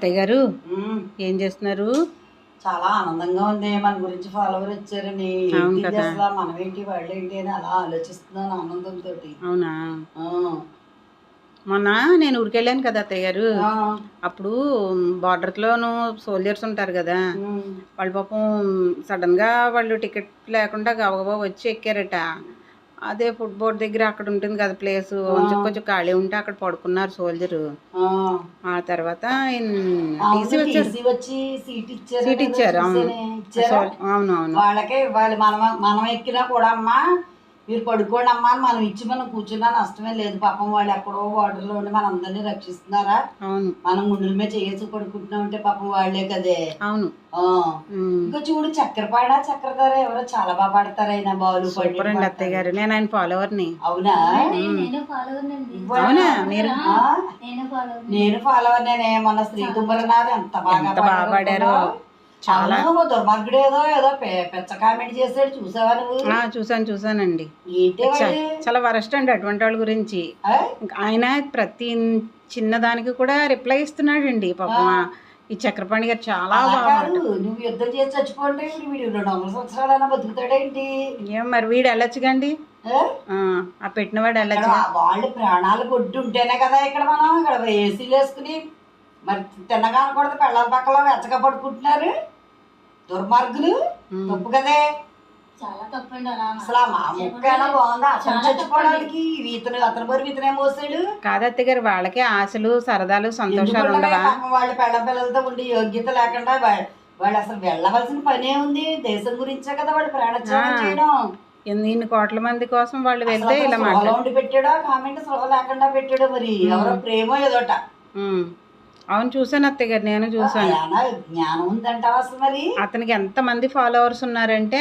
అత్తయ్య గారు ఉమ్, ఏం చేస్తున్నారు? చాలా ఆనందంగా ఉంది. మన గురించి ఫాలోవర్ వచ్చారని. అవును ఏంటి ఇది కదా. అసలు మనమేంటి వాళ్ళేంటి అని అలా ఆలోచిస్తున్నాను ఆనందంతో. అవునా? మొన్న నేను ఊరికెళ్ళాను కదా అత్తయ్య గారు. అప్పుడు బార్డర్లోను సోల్జర్స్ ఉంటారు కదా, వాళ్ళు పాపం సడన్గా వాళ్ళు టికెట్ లేకుండా గబగబా వచ్చి ఎక్కారట. అదే ఫుడ్ బోర్డ్ దగ్గర అక్కడ ఉంటుంది కదా ప్లేసు, కొంచెం ఖాళీ ఉంటే అక్కడ పడుకున్నారు సోల్జరు. ఆ తర్వాత సీట్ ఇచ్చారు. అవునవును. వాళ్ళకే ఇవ్వాలి. మనం ఎక్కినా కూడా అమ్మా మీరు పడుకోండి అమ్మా అని మనం ఇచ్చి మనం కూర్చున్నా నష్టమే లేదు. పాపం వాళ్ళు ఎక్కడో బార్డర్ లో ఉండి మన అందరినీ రక్షిస్తున్నారా. అవును. మనం గుండెల మీద చేయొచ్చు పడుకుంటున్నాం అంటే పాపం వాళ్ళే కదే. అవును. ఇంకా చూడు చక్రధర ఎవరో చాలా బాగా పాడతారు. ఆయన బాలు సూపర్ అండి అత్తయ్య గారు. నేను ఆయన ఫాలోవర్ని. అవునా? అవునా? మీరు? నేను ఫాలోవర్. నేనే మొన్న స్త్రీ తుమ్మరన్నారు ఎంత బాగా పాడారు. చాలా దుర్మార్గుడు ఏదో పెద్ద కామెంట్ చేసాడు. చూసావా నువ్వు? చూసానండి. చాలా వరస్ట్ అండి అటువంటి వాళ్ళ గురించి. ఆయన ప్రతి చిన్నదానికి కూడా రిప్లై ఇస్తున్నాడండి పాపం. ఈ చక్రపాణి గారు చాలా బాగా. నువ్వు యుద్ధం చేసి చచ్చిపోండి వీడు 200 సంవత్సరాలైనా బతుకుతాడేంటి? ఏం మరి వీడు వెళ్ళొచ్చుగండి. ఆ పెట్టినవాడు వెళ్ళొచ్చు. వాళ్ళు ప్రాణాలు కొట్టి ఉంటేనే కదా ఇక్కడ ఏసీలు వేసుకుని మరి తిన్నగా అనకూడదు. పెళ్ళాల పక్కల వెచ్చగా పడుకుంటున్నారు దుర్మార్గులు. తప్పు కదే. చాలా తప్పండి. అసలు మా ముక్కైనా బాగుందా అసలు చచ్చిపోవడానికి? అతని బరువు ఇతనే మోసాడు. కాదత్త గారు, వాళ్ళకే ఆశలు సరదాలు సంతోషాలు ఉండవా? వాళ్ళ పిల్లలతో ఉండి యోగ్యత లేకుండా వాళ్ళు అసలు వెళ్ళవలసిన పనే ఉంది. దేశం గురించే కదా వాళ్ళు ప్రాణత్యాగం చేయడం. ఇన్ని కోట్ల మంది కోసం వాళ్ళు వెళ్తే ఇలా మాట్లాడి పెట్టాడో కామెంట్ సొలవ లేకుండా పెట్టాడో మరి ఎవరో ప్రేమో ఏదోట. అవును, చూసాను అత్తయ్య గారు, నేను చూసాను. జ్ఞానం ఉందంటావా అసలు? మరి అతనికి ఎంత మంది ఫాలోవర్స్ ఉన్నారంటే